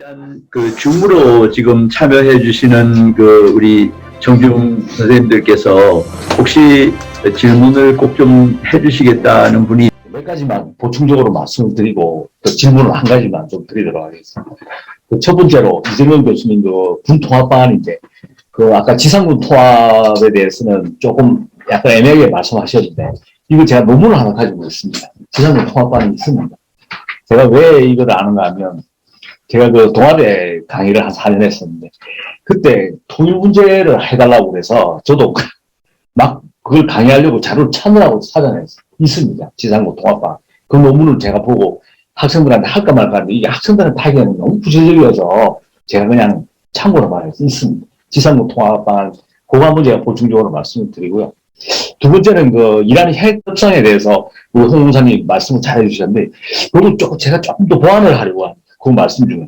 일단 그 줌으로 지금 참여해 주시는 그 우리 정중 선생님들께서 혹시 질문을 꼭 좀 해주시겠다는 분이 몇 가지만 보충적으로 말씀을 드리고 또 질문을 한 가지만 좀 드리도록 하겠습니다. 첫 번째로 이정현 교수님 군 통합 방안인데 아까 지상군 통합에 대해서는 조금 약간 애매하게 말씀하셨는데 이거 제가 논문을 하나 가지고 있습니다. 지상군 통합 방안이 있습니다. 제가 왜 이걸 아는가 하면 제가 동아대 강의를 한 4년 했었는데 그때 통일 문제를 해달라고 그래서 저도 막 그걸 강의하려고 자료를 찾느라고 찾아냈어요. 있습니다. 지상군 통합방. 그 논문을 제가 보고 학생들한테 할까 말까 하는데 이게 학생들한테 하기에는 너무 구체적이어서 제가 그냥 참고로 말해서 있습니다. 지상군 통합방. 그거 한번 제가 보충적으로 말씀을 드리고요. 두 번째는 이란 핵 협상에 대해서 우리 홍 목사님 말씀을 잘 해주셨는데 그것도 제가 조금 더 보완을 하려고 합니다. 그 말씀 중에.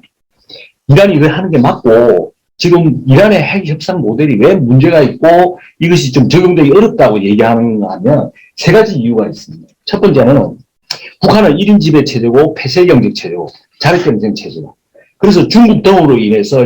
이란이 이걸 하는 게 맞고 지금 이란의 핵 협상 모델이 왜 문제가 있고 이것이 좀 적용되기 어렵다고 얘기하는가 하면 세 가지 이유가 있습니다. 첫 번째는 북한은 1인 지배 체제고 폐쇄 경제 체제고 자력 경쟁 체제고 그래서 중국 등으로 인해서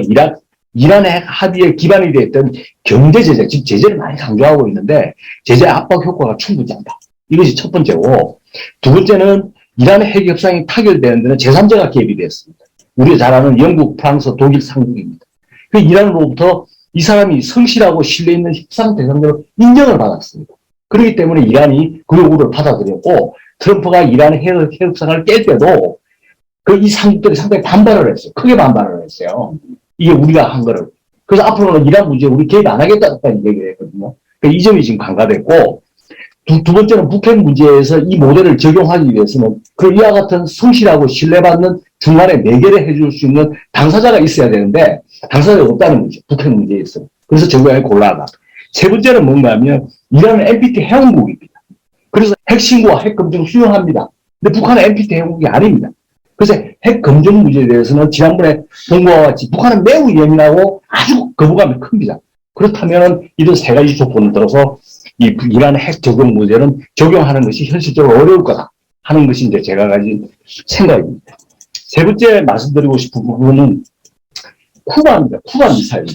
이란의 핵 합의에 기반이 되었던 경제 제재, 즉 제재를 많이 강조하고 있는데 제재 압박 효과가 충분히 않다. 이것이 첫 번째고 두 번째는 이란의 핵 협상이 타결되는 데는 제3자가 개입이 되었습니다. 우리가 잘 아는 영국, 프랑스, 독일 상국입니다. 그 이란으로부터 이 사람이 성실하고 신뢰 있는 협상 대상자로 인정을 받았습니다. 그렇기 때문에 이란이 그 요구를 받아들였고 트럼프가 이란의 핵 협상을 깰 때도 이 상국들이 상당히 반발을 했어요. 크게 반발을 했어요. 이게 우리가 한 거를. 그래서 앞으로는 이란 문제에 우리 개입 안 하겠다는 얘기를 했거든요. 그러니까 이 점이 지금 간과됐고 두 번째는 북핵 문제에서 이 모델을 적용하기 위해서는 이와 같은 성실하고 신뢰받는 중간에 매개를 해줄 수 있는 당사자가 있어야 되는데 당사자가 없다는 거죠. 북핵 문제에 있어. 그래서 적용하기 곤란하다. 세 번째는 뭔가 하면 이란은 NPT 회원국입니다. 그래서 핵신고와 핵검증 수용합니다. 근데 북한은 NPT 회원국이 아닙니다. 그래서 핵검증 문제에 대해서는 지난번에 본 것과 같이 북한은 매우 예민하고 아주 거부감이 큽니다. 그렇다면 이런 세 가지 조건을 들어서 이란의 핵 적용 문제는 적용하는 것이 현실적으로 어려울 거다 하는 것이 이제 제가 가진 생각입니다. 세 번째 말씀드리고 싶은 부분은 쿠바입니다. 쿠바 미사일.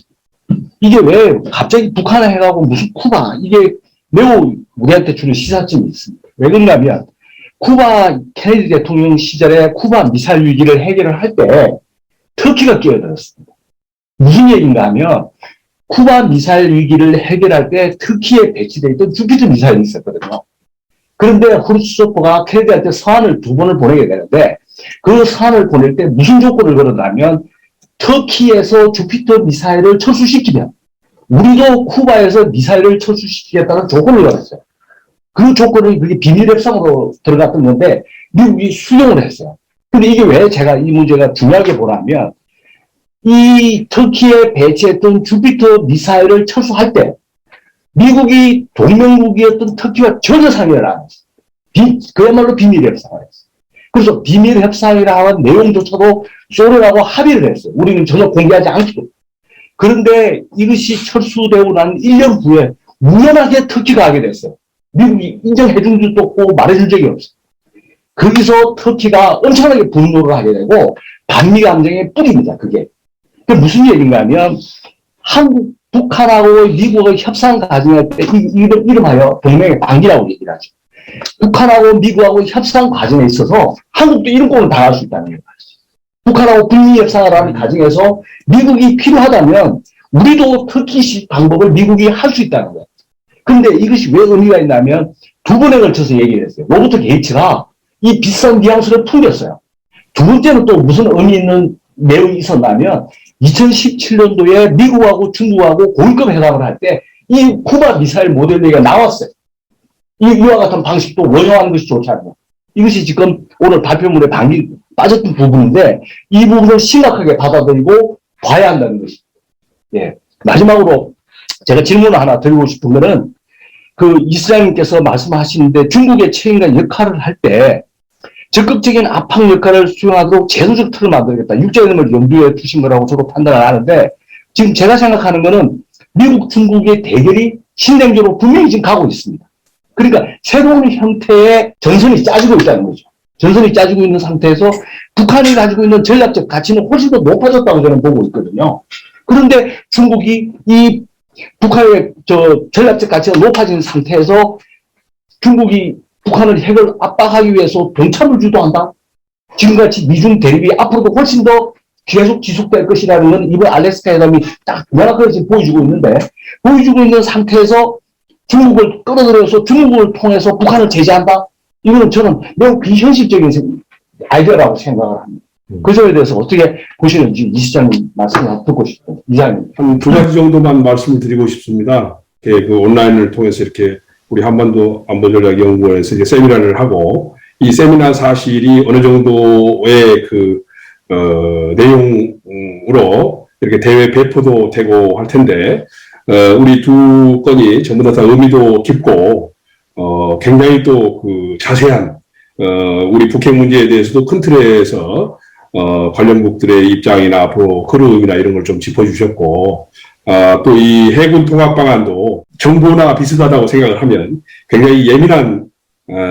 이게 왜 갑자기 북한에 해가고 무슨 쿠바, 이게 매우 우리한테 주는 시사점이 있습니다. 왜 그런가 하면 쿠바 케네디 대통령 시절에 쿠바 미사일 위기를 해결을 할 때 터키가 끼어들었습니다. 무슨 얘기인가 하면 쿠바 미사일 위기를 해결할 때 터키에 배치되어 있던 주피터 미사일이 있었거든요. 그런데 후르츠초프가 케네디한테 서한을 2번을 보내게 되는데 그 서한을 보낼 때 무슨 조건을 걸었냐면 터키에서 주피터 미사일을 철수시키면 우리도 쿠바에서 미사일을 철수시키겠다는 조건을 걸었어요. 그 조건이 그게 비밀협상으로 들어갔던 건데 미국이 수용을 했어요. 근데 이게 왜 제가 이 문제가 중요하게 보라면 이 터키에 배치했던 주피터 미사일을 철수할 때 미국이 동맹국이었던 터키와 전혀 상의를 안 했어요. 그야말로 비밀협상을 했어요. 그래서 비밀협상이라는 내용조차도 소련하고 합의를 했어요. 우리는 전혀 공개하지 않기로. 그런데 이것이 철수되고 난 1년 후에 우연하게 터키가 하게 됐어요. 미국이 인정해준 적도 없고 말해준 적이 없어요. 거기서 터키가 엄청나게 분노를 하게 되고 반미 감정의 뿌리입니다. 그게 무슨 얘기인가 하면 북한하고 미국의 협상 과정에 이름하여 동맹의 방기라고 얘기를 하죠. 북한하고 미국하고 협상 과정에 있어서 한국도 이런 꼴을 당할 수 있다는 거예요. 북한하고 북미 협상을 하는 과정에서 미국이 필요하다면 우리도 터키식 방법을 미국이 할 수 있다는 거예요. 그런데 이것이 왜 의미가 있냐면 2번에 걸쳐서 얘기를 했어요. 로버트 게이츠가 이 비싼 뉘앙스를 풍겼어요. 두 번째는 또 무슨 의미 있는 내용이 있었냐면 2017년도에 미국하고 중국하고 고위급 회담을 할 때 이 쿠바 미사일 모델 얘기가 나왔어요. 이와 같은 방식도 원용하는 것이 좋지 않냐. 이것이 지금 오늘 발표문에 빠졌던 부분인데 이 부분을 심각하게 받아들이고 봐야 한다는 것입니다. 예. 마지막으로 제가 질문을 하나 드리고 싶은 거는 이스라엘님께서 말씀하시는데 중국의 책임과 역할을 할 때 적극적인 압박 역할을 수행하도록 제도적 틀을 만들겠다. 육자이름을 염두에 두신 거라고 저도 판단을 하는데 지금 제가 생각하는 거는 미국, 중국의 대결이 신냉전으로 분명히 지금 가고 있습니다. 그러니까 새로운 형태의 전선이 짜지고 있다는 거죠. 전선이 짜지고 있는 상태에서 북한이 가지고 있는 전략적 가치는 훨씬 더 높아졌다고 저는 보고 있거든요. 그런데 중국이 이 북한의 전략적 가치가 높아진 상태에서 중국이 북한을 핵을 압박하기 위해서 병참을 주도한다? 지금같이 미중 대립이 앞으로도 훨씬 더 계속 지속될 것이라는 건 이번 알래스카 회담이 딱 명확하게 지금 보여주고 있는 상태에서 중국을 끌어들여서 중국을 통해서 북한을 제재한다? 이거는 저는 매우 비현실적인 아이디어라고 생각을 합니다. 그 점에 대해서 어떻게 보시는지 이 시장님 말씀을 듣고 싶습니다. 이장님. 한 두 가지 정도만 말씀을 드리고 싶습니다. 그 온라인을 통해서 이렇게 우리 한반도 안보전략연구원에서 이제 세미나를 하고 이 세미나 사실이 어느 정도의 내용으로 이렇게 대외 배포도 되고 할 텐데, 우리 두 건이 전부 다 의미도 깊고, 굉장히 또 자세한, 우리 북핵 문제에 대해서도 큰 틀에서, 관련국들의 입장이나 앞으로 흐름이나 이런 걸 좀 짚어주셨고, 또 이 해군 통합 방안도 정보나 비슷하다고 생각을 하면 굉장히 예민한,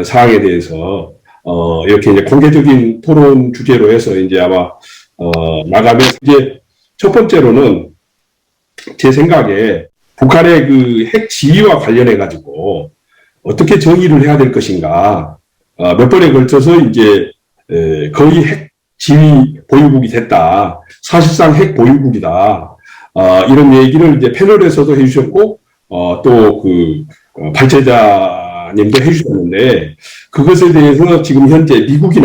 사항에 대해서, 이렇게 이제 공개적인 토론 주제로 해서 이제 아마, 나가면 이제 첫 번째로는 제 생각에 북한의 핵 지위와 관련해 가지고 어떻게 정의를 해야 될 것인가, 몇 번에 걸쳐서 이제, 거의 핵 지위 보유국이 됐다. 사실상 핵 보유국이다. 이런 얘기를 이제 패널에서도 해주셨고, 또 발제자님도 해주셨는데, 그것에 대해서 지금 현재 미국이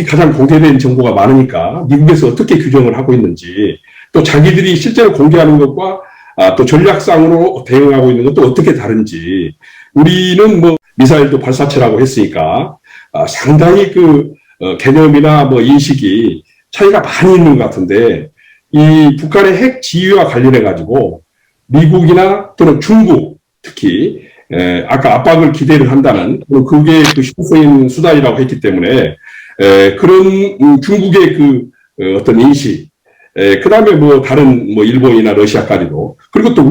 가장 공개된 정보가 많으니까 미국에서 어떻게 규정을 하고 있는지, 또 자기들이 실제로 공개하는 것과 또 전략상으로 대응하고 있는 것도 어떻게 다른지, 우리는 미사일도 발사체라고 했으니까, 상당히 개념이나 인식이 차이가 많이 있는 것 같은데, 이 북한의 핵 지위와 관련해가지고, 미국이나 또는 중국, 특히, 아까 압박을 기대를 한다는, 그게 실효적인 수단이라고 했기 때문에, 그런 중국의 어떤 인식, 그 다음에 다른 일본이나 러시아까지도, 그리고 또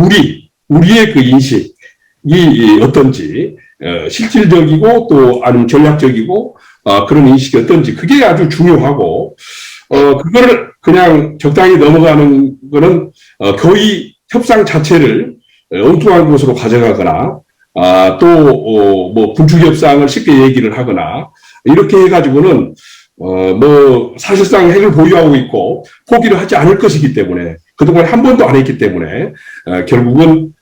우리의 인식이 어떤지, 실질적이고 또 아니면 전략적이고, 그런 인식이 어떤지, 그게 아주 중요하고, 그거를 그냥 적당히 넘어가는 거는, 거의 협상 자체를 엉뚱한 곳으로 가져가거나, 또, 군축 협상을 쉽게 얘기를 하거나, 이렇게 해가지고는, 사실상 핵을 보유하고 있고, 포기를 하지 않을 것이기 때문에, 그동안 한 번도 안 했기 때문에, 결국은,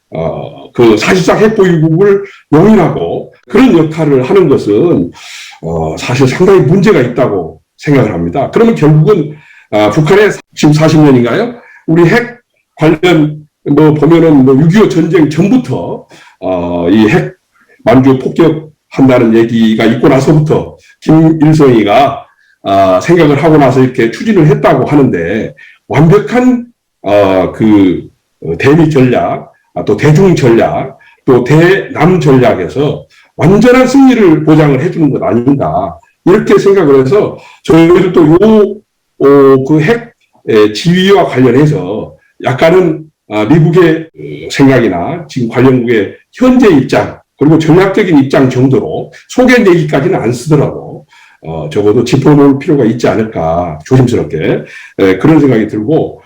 사실상 핵 보유국을 용인하고, 그런 역할을 하는 것은, 사실 상당히 문제가 있다고 생각을 합니다. 그러면 결국은, 북한의 지금 40년인가요? 우리 핵 관련, 보면은 6.25 전쟁 전부터, 이 핵 만주 폭격한다는 얘기가 있고 나서부터 김일성이가 생각을 하고 나서 이렇게 추진을 했다고 하는데, 완벽한 대미 전략, 또 대중 전략, 또 대남 전략에서 완전한 승리를 보장을 해주는 것 아닌가, 이렇게 생각을 해서 저희들도 핵 지위와 관련해서 약간은 미국의 생각이나 지금 관련국의 현재 입장, 그리고 전략적인 입장 정도로 소개내기까지는 안 쓰더라도, 적어도 짚어놓을 필요가 있지 않을까, 조심스럽게, 그런 생각이 들고,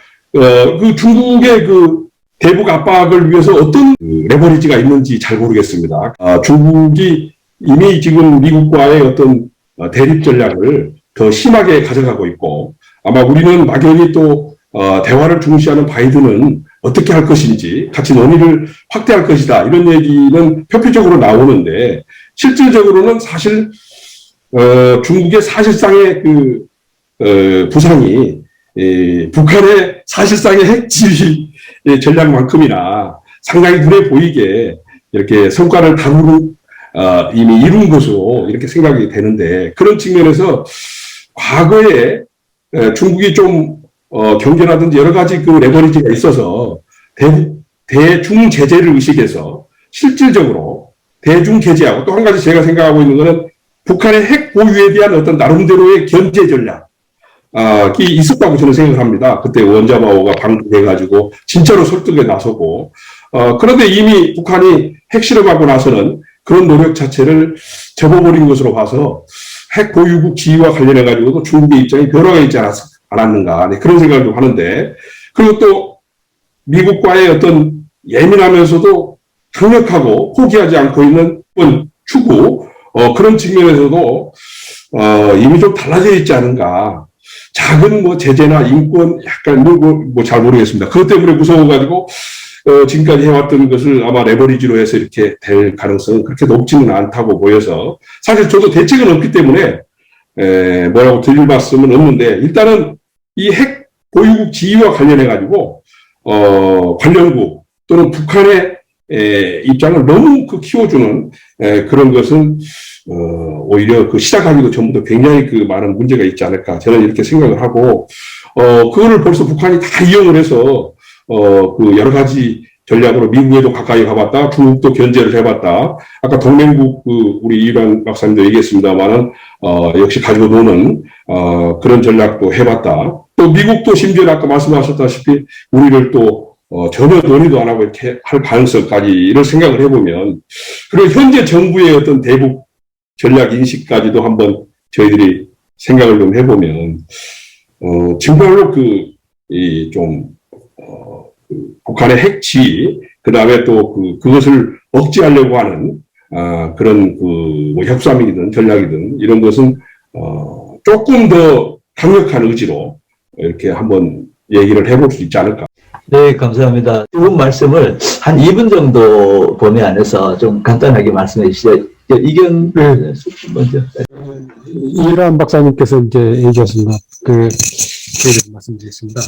중국의 대북 압박을 위해서 어떤 레버리지가 있는지 잘 모르겠습니다. 중국이 이미 지금 미국과의 어떤 대립 전략을 더 심하게 가져가고 있고, 아마 우리는 막연히 또, 대화를 중시하는 바이든은 어떻게 할 것인지, 같이 논의를 확대할 것이다, 이런 얘기는 표피적으로 나오는데, 실질적으로는 사실, 중국의 사실상의 부상이, 북한의 사실상의 핵 지위 전략만큼이나 상당히 눈에 보이게 이렇게 성과를 이미 이룬 것으로 이렇게 생각이 되는데, 그런 측면에서 과거에 중국이 좀 경제라든지 여러 가지 레버리지가 있어서 대중 제재를 의식해서 실질적으로 대중 제재하고, 또 한 가지 제가 생각하고 있는 것은 북한의 핵 보유에 대한 어떤 나름대로의 견제 전략이 있었다고 저는 생각을 합니다. 그때 원자마오가 방북해가지고 진짜로 설득에 나서고, 그런데 이미 북한이 핵실험하고 나서는 그런 노력 자체를 접어버린 것으로 봐서 핵 보유국 지위와 관련해 가지고도 중국의 입장이 변화가 있지 않았는가, 네, 그런 생각을 좀 하는데, 그리고 또 미국과의 어떤 예민하면서도 강력하고 포기하지 않고 있는 추구, 그런 측면에서도 이미 좀 달라져 있지 않은가. 작은 뭐 제재나 인권 약간 뭐 잘 모르겠습니다. 그것 때문에 무서워가지고 지금까지 해왔던 것을 아마 레버리지로 해서 이렇게 될 가능성은 그렇게 높지는 않다고 보여서, 사실 저도 대책은 없기 때문에 뭐라고 드릴 말씀은 없는데, 일단은 이 핵 보유국 지위와 관련해 가지고 관련국 또는 북한의 입장을 너무 키워주는 그런 것은 오히려 그 시작하기도 전부터 굉장히 그 많은 문제가 있지 않을까, 저는 이렇게 생각을 하고, 그거를 벌써 북한이 다 이용을 해서 그 여러 가지 전략으로 미국에도 가까이 가봤다, 중국도 견제를 해봤다. 아까 동맹국 우리 이란 박사님도 얘기했습니다만은 역시 가지고 노는 그런 전략도 해봤다. 또 미국도 심지어 아까 말씀하셨다시피 우리를 또 전혀 논의도 안 하고 이렇게 할 가능성까지, 이런 생각을 해보면, 그리고 현재 정부의 어떤 대북 전략 인식까지도 한번 저희들이 생각을 좀 해보면, 정말로 북한의 핵지, 그 다음에 또 그것을 억제하려고 하는, 그런 뭐 협상이든 전략이든 이런 것은, 조금 더 강력한 의지로 이렇게 한번 얘기를 해볼 수 있지 않을까. 네, 감사합니다. 두 분 말씀을 한 2분 정도 범위 안에서 좀 간단하게 말씀해 주시죠. 이견을 먼저. 이란 박사님께서 이제 얘기하신 저희를 말씀드리겠습니다.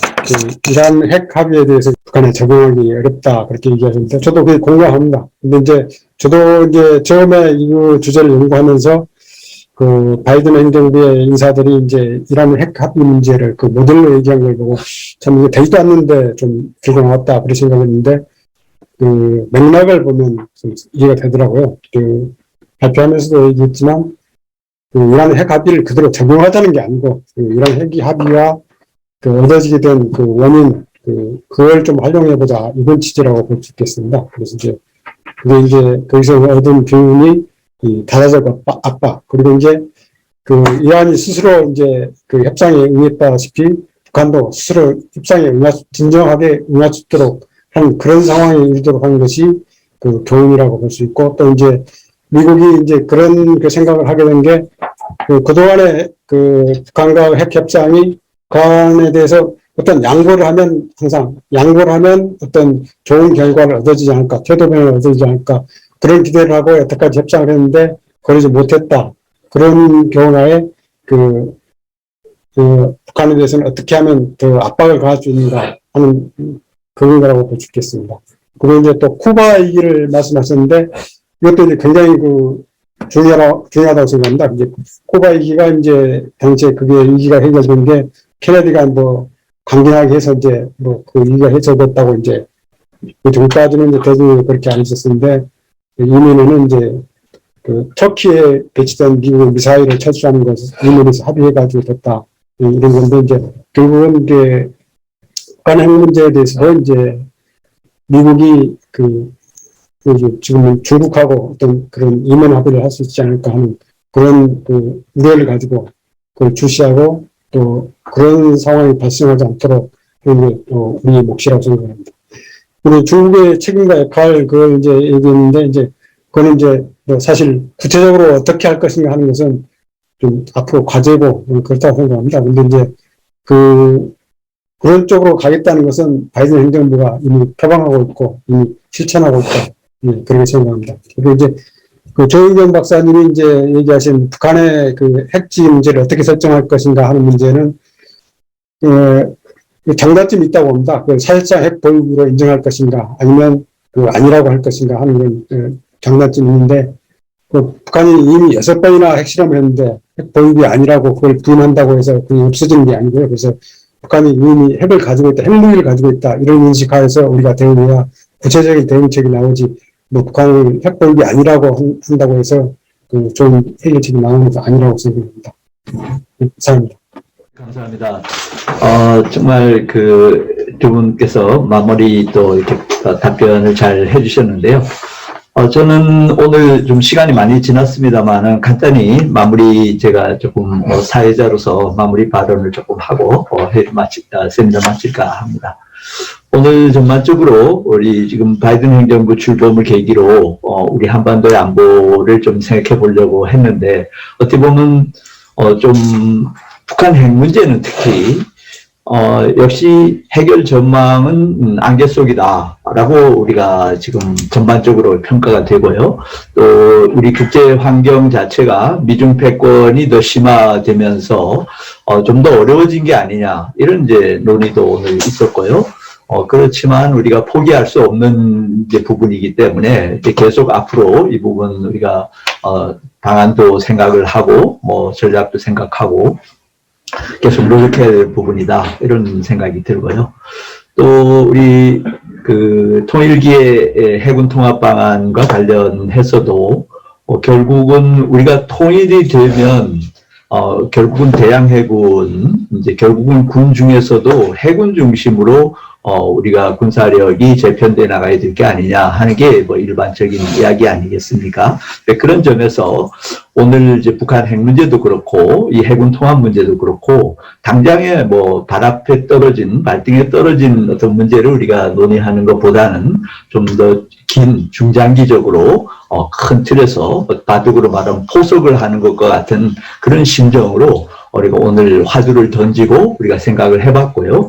이란 핵 합의에 대해서 북한에 적용하기 어렵다, 그렇게 얘기하셨는데, 저도 그게 공감합니다. 근데 이제, 저도 이제 처음에 이 주제를 연구하면서, 바이든 행정부의 인사들이 이제 이란 핵 합의 문제를 모델로 얘기한 걸 보고, 참 이게 되지도 않는데 좀 들고 나왔다, 그렇게 생각했는데, 맥락을 보면 좀 이해가 되더라고요. 발표하면서도 얘기했지만, 이란 핵 합의를 그대로 적용하자는 게 아니고, 이란 핵 합의와 얻어지게 된 원인, 그걸 좀 활용해보자, 이런 취지라고 볼 수 있겠습니다. 그래서 그게 이제 거기서 얻은 교훈이 다자적 압박, 그리고 이제 이란이 스스로 이제 협상에 응했다시피 북한도 스스로 협상에 진정하게 응할 수 있도록 한 그런 상황에 이르도록 하는 것이 교훈이라고 볼 수 있고, 또 이제 미국이 이제 그런 생각을 하게 된 게, 그동안에 북한과 핵 협상이 북한에 대해서 어떤 양보를 하면 어떤 좋은 결과를 얻어지지 않을까, 태도 변화를 얻어지지 않을까, 그런 기대를 하고 여태까지 협상을 했는데 그러지 못했다. 그런 경우에 북한에 대해서는 어떻게 하면 더 압박을 가할 수 있는가 하는 그런 거라고 볼 수 있겠습니다. 그리고 이제 또 쿠바 얘기를 말씀하셨는데, 이것도 이제 굉장히 중요하다고 생각합니다. 이제 쿠바 얘기가 이제 당시에 그게 얘기가 해결된 게, 케네디가 강경하게 해서 이제 얘기가 해소됐다고 이제 전까지는 이제 대중이 그렇게 안 있었는데, 이면에는 이제 터키에 배치된 미국의 미사일을 철수하는 것을 이면에서 합의해가지고 됐다, 이런 건데, 이제 결국은 이제 북한 핵 문제에 대해서 이제 미국이 지금 중국하고 어떤 그런 이면 합의를 할 수 있지 않을까 하는 그런 우려를 가지고 그걸 주시하고, 또 그런 상황이 발생하지 않도록 우리의 몫이라고 생각합니다. 그리고 중국의 책임과 역할, 그걸 이제 얘기했는데, 이제 그거는 이제 사실 구체적으로 어떻게 할 것인가 하는 것은 좀 앞으로 과제고 그렇다고 생각합니다. 근데 이제 그런 쪽으로 가겠다는 것은 바이든 행정부가 이미 표방하고 있고 이미 실천하고 있다, 그렇게 생각합니다. 그리고 이제 조은경 박사님이 이제 얘기하신 북한의 핵지 문제를 어떻게 설정할 것인가 하는 문제는 장단점이 있다고 봅니다. 그걸 사실상 핵 보유국으로 인정할 것인가, 아니면 아니라고 할 것인가 하는 장단점이 있는데, 북한이 이미 6번이나 핵실험을 했는데 핵 보유국이 아니라고 그걸 부인한다고 해서 그게 없어지는 게 아니고요. 그래서 북한이 이미 핵을 가지고 있다, 핵무기를 가지고 있다, 이런 인식하에서 우리가 대응해야 구체적인 대응책이 나오지, 북한이 핵 보유국이 아니라고 한다고 해서 좋은 해결책이 나오는 것도 아니라고 생각합니다. 감사합니다. 감사합니다. 정말 두 분께서 마무리 또 이렇게 답변을 잘 해주셨는데요. 저는 오늘 좀 시간이 많이 지났습니다만은 간단히 마무리 제가 조금 사회자로서 마무리 발언을 조금 하고 세미나 마칠까 합니다. 오늘 전반적으로 우리 지금 바이든 행정부 출범을 계기로 우리 한반도의 안보를 좀 생각해 보려고 했는데 어떻게 보면 좀 북한 핵 문제는 특히 역시 해결 전망은 안개 속이다라고 우리가 지금 전반적으로 평가가 되고요. 또 우리 국제 환경 자체가 미중 패권이 더 심화되면서 좀 더 어려워진 게 아니냐 이런 이제 논의도 오늘 있었고요. 그렇지만 우리가 포기할 수 없는 이제 부분이기 때문에 이제 계속 앞으로 이 부분 우리가 방안도 생각을 하고 뭐 전략도 생각하고 계속 노력해야 될 부분이다 이런 생각이 들고요. 또 우리 그 통일기의 해군 통합 방안과 관련해서도 결국은 우리가 통일이 되면 결국은 대양 해군 이제 결국은 군 중에서도 해군 중심으로 우리가 군사력이 재편돼 나가야 될 게 아니냐 하는 게 뭐 일반적인 이야기 아니겠습니까? 그런 점에서 오늘 이제 북한 핵 문제도 그렇고 이 해군 통합 문제도 그렇고 당장에 뭐 발 앞에 떨어진 발등에 떨어진 어떤 문제를 우리가 논의하는 것보다는 좀 더 긴 중장기적으로 큰 틀에서 바둑으로 말하면 포석을 하는 것과 같은 그런 심정으로 우리가 오늘 화두를 던지고 우리가 생각을 해봤고요.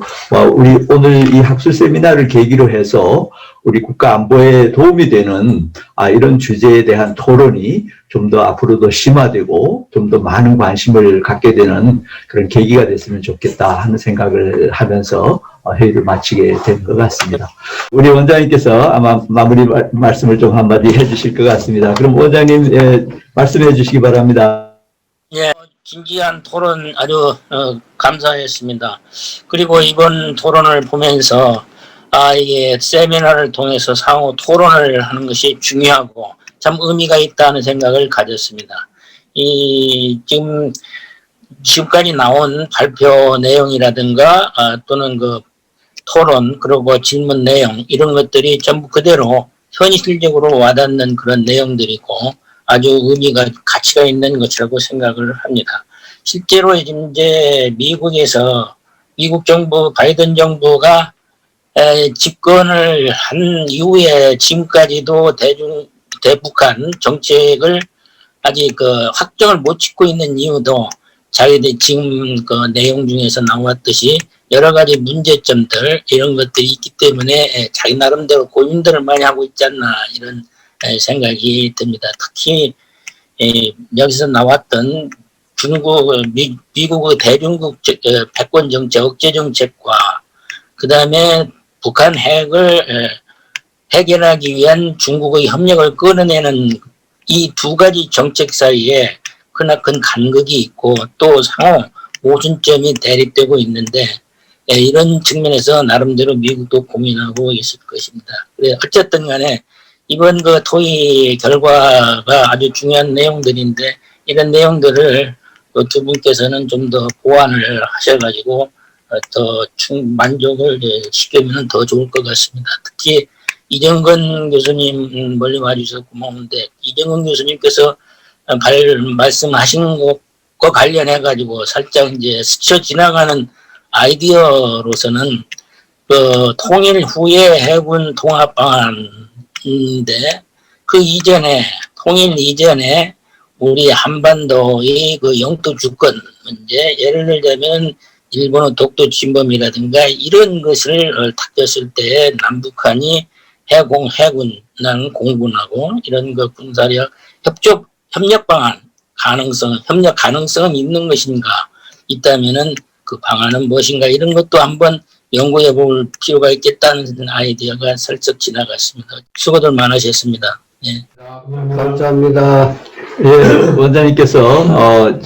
우리 오늘 이 학술 세미나를 계기로 해서 우리 국가 안보에 도움이 되는 이런 주제에 대한 토론이 좀 더 앞으로도 심화되고 좀 더 많은 관심을 갖게 되는 그런 계기가 됐으면 좋겠다 하는 생각을 하면서 회의를 마치게 된 것 같습니다. 우리 원장님께서 아마 마무리 말씀을 좀 한마디 해주실 것 같습니다. 그럼 원장님 말씀해 주시기 바랍니다. 예, 진지한 토론 아주 감사했습니다. 그리고 이번 토론을 보면서 이게 세미나를 통해서 상호 토론을 하는 것이 중요하고 참 의미가 있다는 생각을 가졌습니다. 지금까지 나온 발표 내용이라든가 또는 그 토론 그리고 질문 내용 이런 것들이 전부 그대로 현실적으로 와닿는 그런 내용들이고 아주 의미가 가치가 있는 것이라고 생각을 합니다. 실제로 이제 미국 정부 바이든 정부가 집권을 한 이후에 지금까지도 대북한 정책을 아직 확정을 못 짓고 있는 이유도 자기들 지금 그 내용 중에서 나왔듯이 여러 가지 문제점들 이런 것들이 있기 때문에 자기 나름대로 고민들을 많이 하고 있지 않나 이런 생각이 듭니다. 특히 여기서 나왔던 미국의 대중국 패권 정책, 억제 정책과 그 다음에 북한 핵을 해결하기 위한 중국의 협력을 끌어내는 이 두 가지 정책 사이에 크나큰 간극이 있고 또 상호 모순점이 대립되고 있는데 이런 측면에서 나름대로 미국도 고민하고 있을 것입니다. 어쨌든 간에 이번 그 토의 결과가 아주 중요한 내용들인데 이런 내용들을 두 분께서는 좀 더 보완을 하셔가지고 더 만족을 시키면 더 좋을 것 같습니다. 특히 이정건 교수님 멀리 와주셔서 고마운데 이정건 교수님께서 말씀하신 것과 관련해가지고 살짝 이제 스쳐 지나가는 아이디어로서는 그 통일 후에 해군 통합 방안인데 그 이전에 통일 이전에 우리 한반도의 그 영토 주권 문제 예를 들면 일본의 독도 침범이라든가 이런 것을 닥쳤을 때 남북한이 해군은 공군하고 이런 그 군사력 협력 방안 협력 가능성은 있는 것인가 있다면은 그 방안은 무엇인가 이런 것도 한번 연구해 볼 필요가 있겠다는 아이디어가 슬쩍 지나갔습니다. 수고들 많으셨습니다. 예. 감사합니다. 예, 원장님께서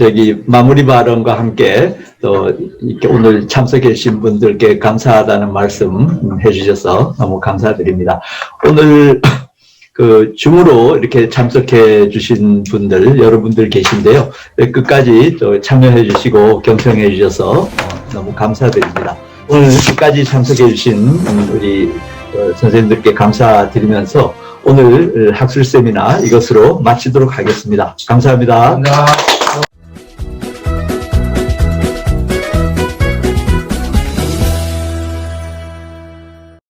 마무리 발언과 함께 또 이렇게 오늘 참석해 주신 분들께 감사하다는 말씀 해주셔서 너무 감사드립니다. 오늘 그 줌으로 이렇게 참석해 주신 분들 여러분들 계신데요. 끝까지 또 참여해 주시고 경청해 주셔서 너무 감사드립니다. 오늘 끝까지 참석해 주신 우리 선생님들께 감사드리면서 오늘 학술 세미나 이것으로 마치도록 하겠습니다. 감사합니다. 감사합니다.